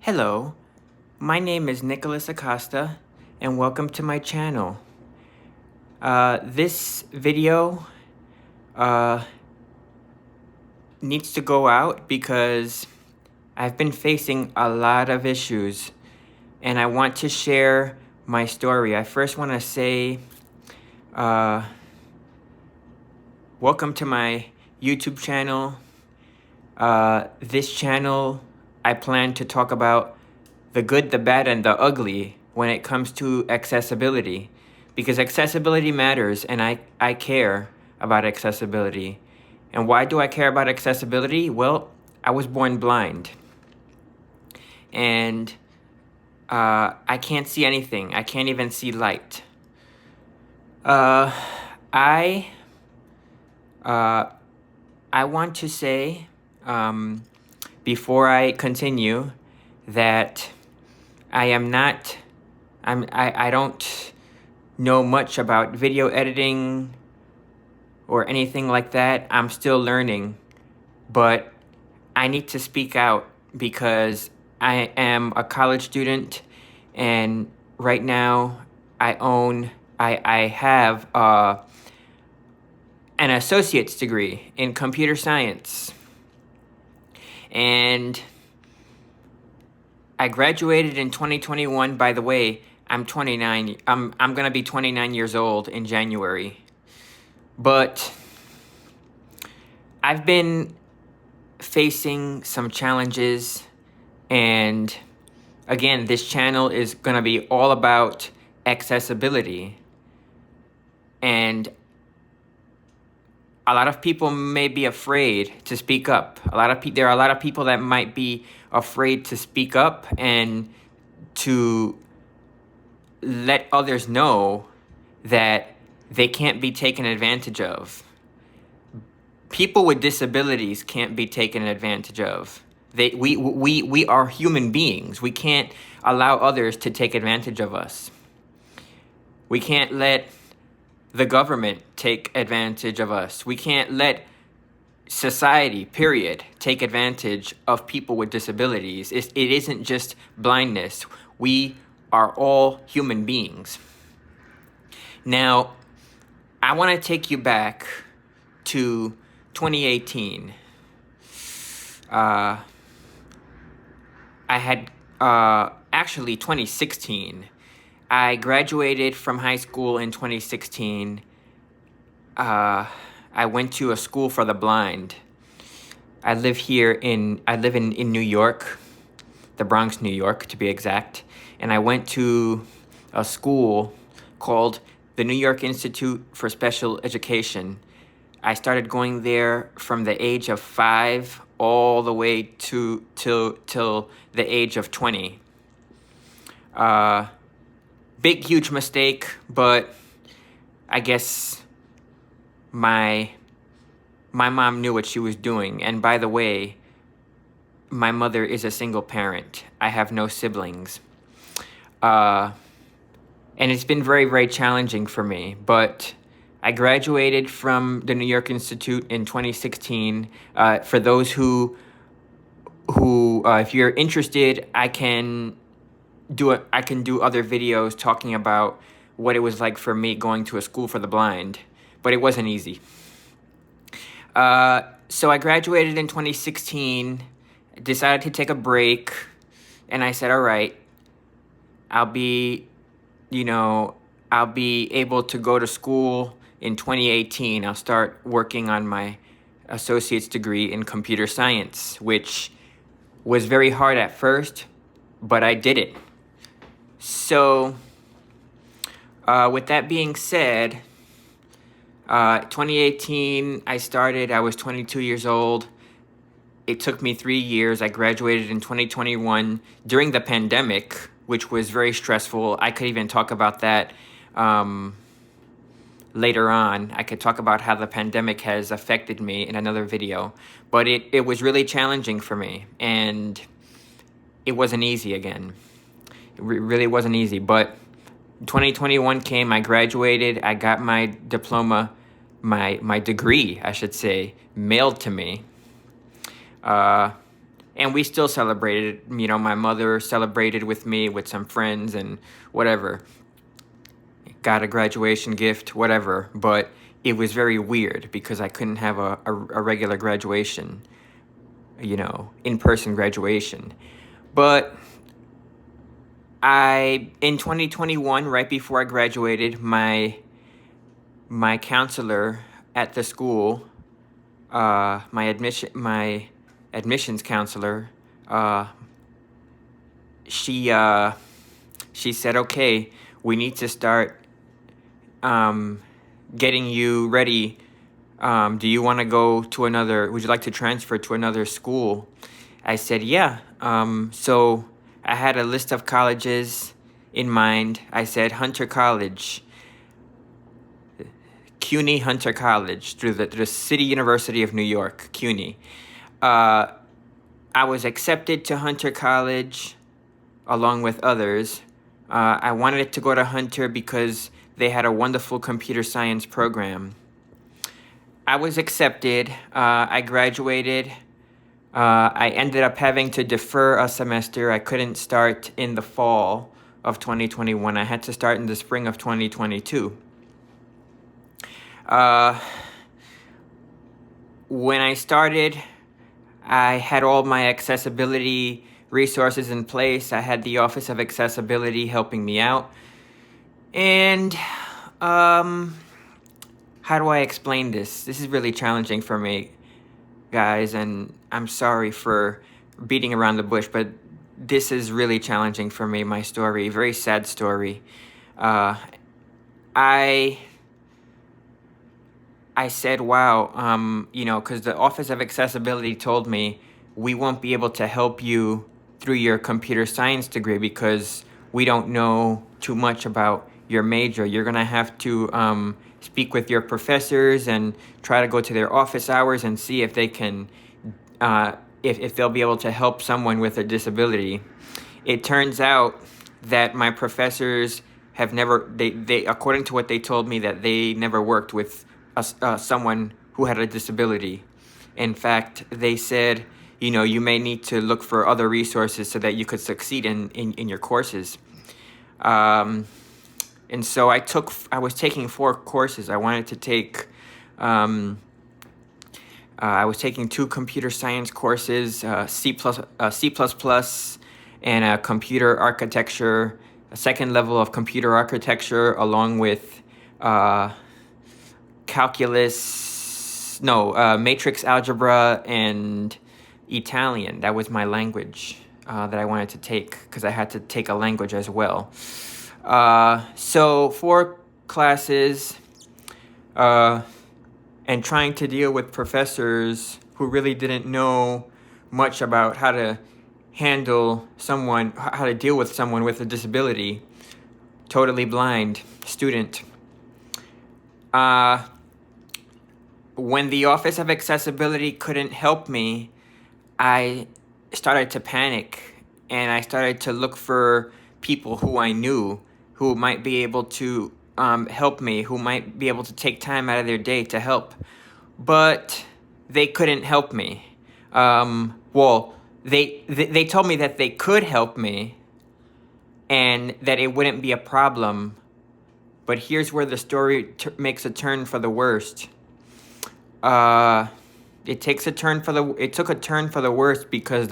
Hello, my name is Nicholas Acosta, and welcome to my channel. This video needs to go out because I've been facing a lot of issues, and I want to share my story. I first want to say, welcome to my YouTube channel. This channel, I plan to talk about the good, the bad, and the ugly when it comes to accessibility, because accessibility matters, and I care about accessibility. And why do I care about accessibility? Well, I was born blind, and I can't see anything. I can't even see light. I want to say, before I continue, that I don't know much about video editing or anything like that. I'm still learning, but I need to speak out because I am a college student, and right now I have an associate's degree in computer science, and I graduated in 2021. By the way, I'm 29. I'm gonna be 29 years old in January. But I've been facing some challenges, and again, this channel is gonna be all about accessibility. And a lot of people may be afraid to speak up. There are a lot of people that might be afraid to speak up and to let others know that they can't be taken advantage of. People with disabilities can't be taken advantage of. We are human beings. We can't allow others to take advantage of us. We can't let the government take advantage of us. We can't let society, period, take advantage of people with disabilities. It isn't just blindness. We are all human beings. Now, I want to take you back to 2018. Actually 2016. I graduated from high school in 2016. I went to a school for the blind. I live in New York, the Bronx, New York, to be exact. And I went to a school called the New York Institute for Special Education. I started going there from the age of 5 all the way till the age of 20. Big, huge mistake, but I guess my mom knew what she was doing. And by the way, my mother is a single parent. I have no siblings. And it's been very, very challenging for me. But I graduated from the New York Institute in 2016. For those who if you're interested, I can do other videos talking about what it was like for me going to a school for the blind, but it wasn't easy. So I graduated in 2016, decided to take a break, and I said, all right, I'll be able to go to school in 2018. I'll start working on my associate's degree in computer science, which was very hard at first, but I did it. So, with that being said, 2018, I was 22 years old. It took me 3 years. I graduated in 2021 during the pandemic, which was very stressful. I could even talk about that later on. I could talk about how the pandemic has affected me in another video. But it was really challenging for me, and it wasn't easy again. It really wasn't easy, but 2021 came, I graduated, I got my diploma, my degree, I should say, mailed to me. And we still celebrated. You know, my mother celebrated with me, with some friends and whatever. Got a graduation gift, whatever. But it was very weird because I couldn't have a regular graduation, you know, in-person graduation. But in 2021, right before I graduated, my counselor at the school, my admissions counselor, she said, okay, we need to start getting you ready. Do you want to go to would you like to transfer to another school? I said, yeah. So I had a list of colleges in mind. I said, Hunter College, Cuny Hunter College, through the City University of New York, Cuny. I was accepted to Hunter College along with others. I wanted to go to Hunter because they had a wonderful computer science program. I was accepted. I graduated. I ended up having to defer a semester. I couldn't start in the fall of 2021. I had to start in the spring of 2022. When I started, I had all my accessibility resources in place. I had the Office of Accessibility helping me out. And how do I explain this? This is really challenging for me, guys, and I'm sorry for beating around the bush, but this is really challenging for me, my story, very sad story. I said, wow, you know, because the Office of Accessibility told me we won't be able to help you through your computer science degree because we don't know too much about your major. You're going to have to speak with your professors and try to go to their office hours and see if they can, if they'll be able to help someone with a disability. It turns out that my professors have never, they according to what they told me, that they never worked with someone who had a disability. In fact, they said, you know, you may need to look for other resources so that you could succeed in your courses. And so I was taking 4 courses. I wanted to take, I was taking 2 computer science courses, C++, and a computer architecture, a second level of computer architecture, along with matrix algebra and Italian. That was my language that I wanted to take because I had to take a language as well. So 4 classes, and trying to deal with professors who really didn't know much about how to handle someone, how to deal with someone with a disability, totally blind student. When the Office of Accessibility couldn't help me, I started to panic, and I started to look for people who I knew who might be able to help me, who might be able to take time out of their day to help. But they couldn't help me. Well, they told me that they could help me and that it wouldn't be a problem. But here's where the story makes a turn for the worst. It took a turn for the worst because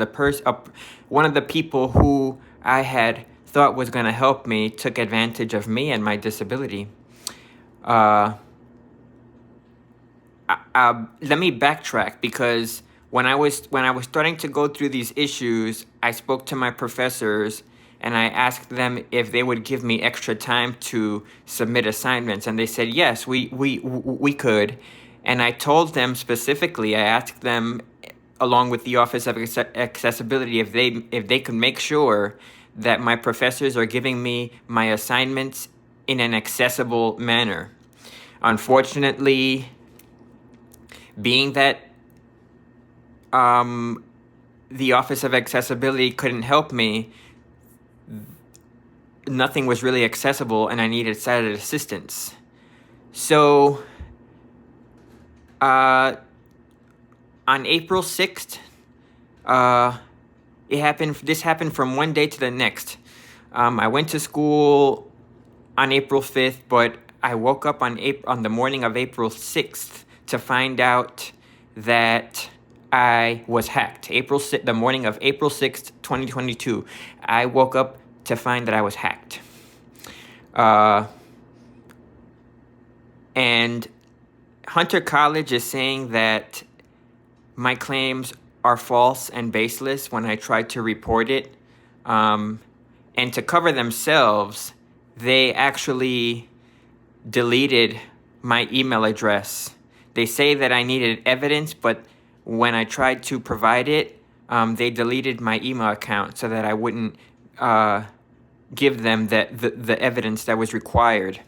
one of the people who I had thought was going to help me took advantage of me and my disability. Let me backtrack, because when I was starting to go through these issues, I spoke to my professors and I asked them if they would give me extra time to submit assignments, and they said yes, we could. And I told them specifically, I asked them, along with the Office of Accessibility, if they could make sure that my professors are giving me my assignments in an accessible manner. Unfortunately, being that the Office of Accessibility couldn't help me, nothing was really accessible, and I needed sighted assistance. So on April 6th, This happened from one day to the next. I went to school on April 5th, but I woke up on the morning of April 6th to find out that I was hacked. The morning of April 6th, 2022, I woke up to find that I was hacked. And Hunter College is saying that my claims are false and baseless when I tried to report it. And to cover themselves, they actually deleted my email address. They say that I needed evidence, but when I tried to provide it, they deleted my email account so that I wouldn't give them the evidence that was required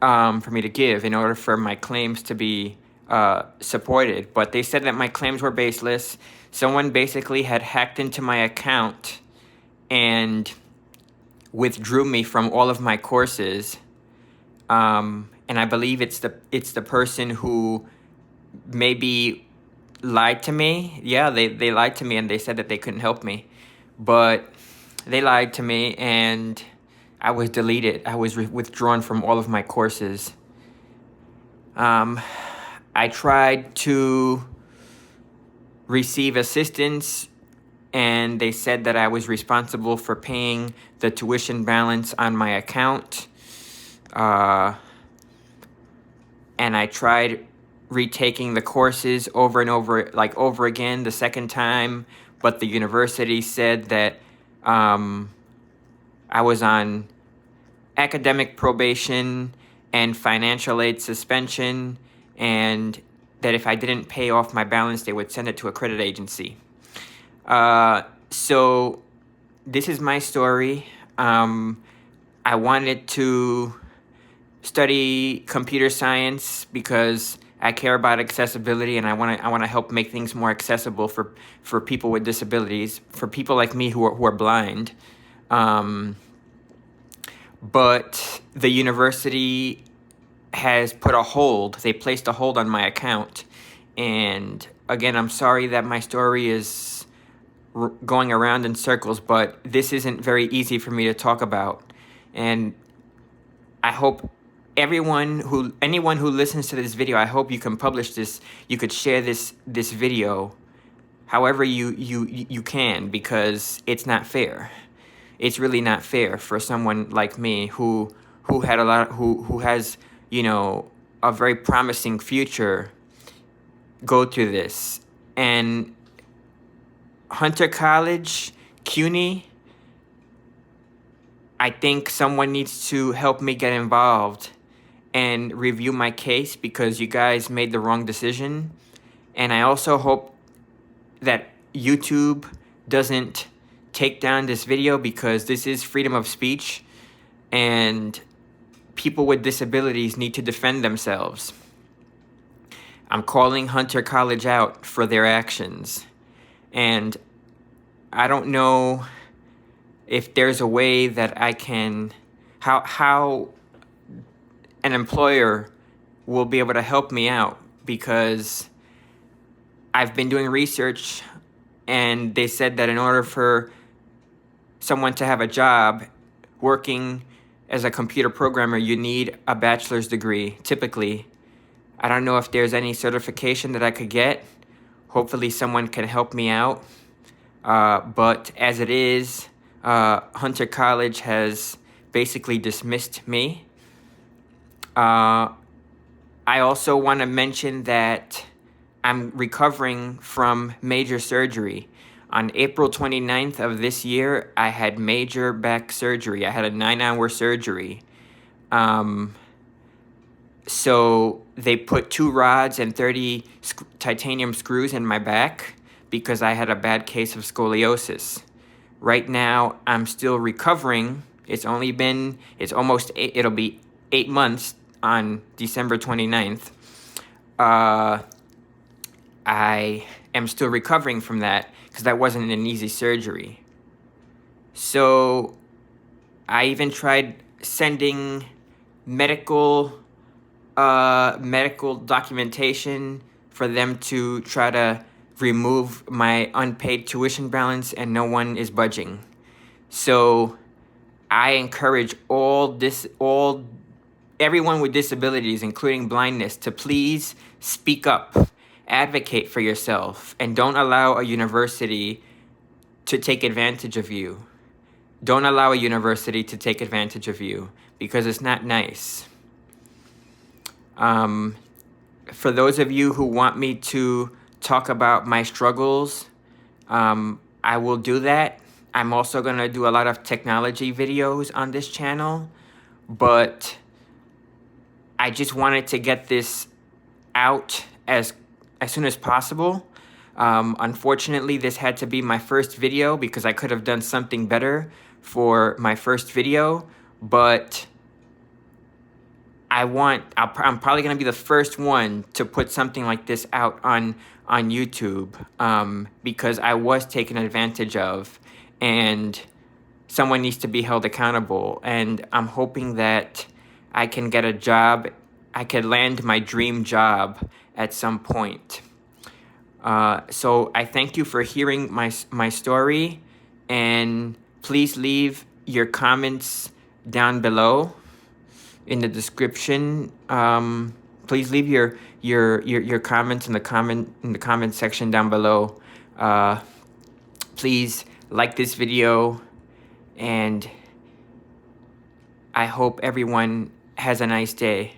for me to give in order for my claims to be supported. But they said that my claims were baseless. Someone basically had hacked into my account and withdrew me from all of my courses. And I believe it's the person who maybe lied to me. Yeah, they lied to me and they said that they couldn't help me. But they lied to me and I was deleted. I was withdrawn from all of my courses. I tried to receive assistance and they said that I was responsible for paying the tuition balance on my account. And I tried retaking the courses over and over again the second time, but the university said that I was on academic probation and financial aid suspension, and that if I didn't pay off my balance, they would send it to a credit agency. So this is my story. I wanted to study computer science because I care about accessibility and I want to help make things more accessible for people with disabilities, for people like me who are blind. But the university has they placed a hold on my account. And again, I'm sorry that my story is going around in circles, but this isn't very easy for me to talk about. And I hope anyone who listens to this video, I hope you can publish this, you could share this video however you can, because it's not fair. It's really not fair for someone like me who has, a very promising future go through this. And Hunter College, Cuny, I think someone needs to help me get involved and review my case because you guys made the wrong decision. And I also hope that YouTube doesn't take down this video because this is freedom of speech and people with disabilities need to defend themselves. I'm calling Hunter College out for their actions. And I don't know if there's a way that I can, how an employer will be able to help me out, because I've been doing research and they said that in order for someone to have a job working as a computer programmer, you need a bachelor's degree, typically. I don't know if there's any certification that I could get. Hopefully someone can help me out. But as it is, Hunter College has basically dismissed me. I also want to mention that I'm recovering from major surgery. On April 29th of this year, I had major back surgery. I had a 9-hour surgery. So they put 2 rods and 30 titanium screws in my back because I had a bad case of scoliosis. Right now, I'm still recovering. It'll be 8 months on December 29th. I am still recovering from that because that wasn't an easy surgery. So I even tried sending medical documentation for them to try to remove my unpaid tuition balance, and no one is budging. So I encourage everyone with disabilities, including blindness, to please speak up, advocate for yourself, and don't allow a university to take advantage of you. Don't allow a university to take advantage of you, because it's not nice. For those of you who want me to talk about my struggles, I will do that. I'm also going to do a lot of technology videos on this channel, but I just wanted to get this out as soon as possible. Unfortunately, this had to be my first video because I could have done something better for my first video, but I'm probably going to be the first one to put something like this out on YouTube, because I was taken advantage of, and someone needs to be held accountable. And I'm hoping that I can get a job. I could land my dream job at some point. So I thank you for hearing my story, and please leave your comments down below in the description. Please leave your comments in the comment section down below. Please like this video, and I hope everyone has a nice day.